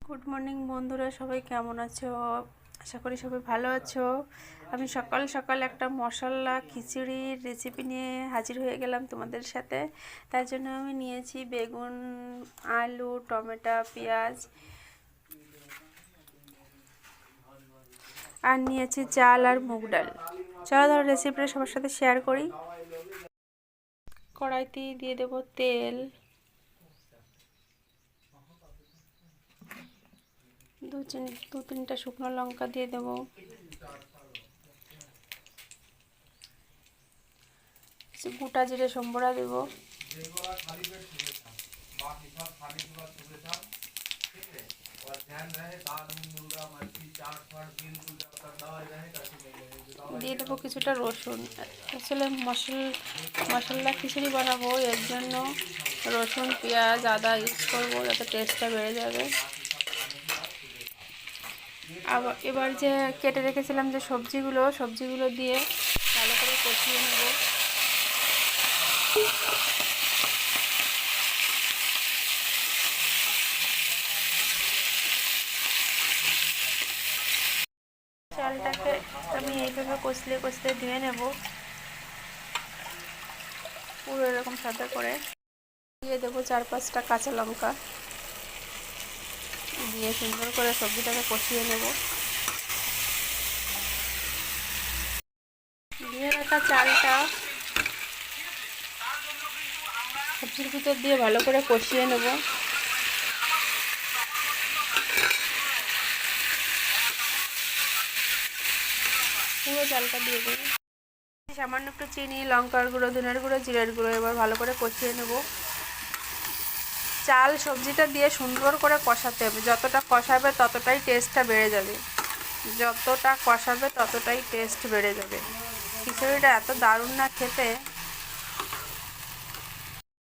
Good morning বন্ধুরা, সবাই কেমন আছো? আশা করি সবাই ভালো আছো। আমি সকাল সকাল একটা মশলা খিচুড়ির রেসিপি নিয়ে হাজির হয়ে গেলাম তোমাদের সাথে। তার জন্য আমি নিয়েছি বেগুন, আলু, টমেটো, পেঁয়াজ আর নিয়েছি চাল আর মুগ ডাল। চলো ধরো রেসিপিটা সবার সাথে শেয়ার করি। কড়াইতে দিয়ে দেব তেল, দু তিনটা শুকনো লঙ্কা দিয়ে দেবো, গোটা জিরে সম্বরা দেব, দিয়ে দেবো কিছুটা রসুন। আসলে মশলা খিচুড়ি বানাবো, এর জন্য রসুন, পেঁয়াজ, আদা ইউজ করবো যাতে টেস্টটা বেড়ে যাবে। আবার এবার যে কেটে রেখেছিলাম যে সবজিগুলো দিয়ে ভালো করে কষিয়ে নেব। চালটাকে আমি এইভাবে কষলে ধুয়ে নেব, পুরো এরকম সাদা করে। দিয়ে দেবো 4-5টা কাঁচা লঙ্কা, দিয়ে সুন্দর করে সবজিটাকে কষিয়ে নেব। দিয়ে রাখা চালটা সবজির ভিতর দিয়ে ভালো করে কষিয়ে নেব। পুরো চালটা দিয়ে দেবো, সামান্য একটু চিনি, লঙ্কার গুঁড়ো, ধনের গুঁড়ো, জিরের গুঁড়ো। এবার ভালো করে কষিয়ে নেব। চাল সবজিটা দিয়ে সুন্দর করে কষাতে হবে, যতটা কষাবে ততটাই টেস্টটা বেড়ে যাবে। খিচুড়িটা এত দারুণ না খেতে,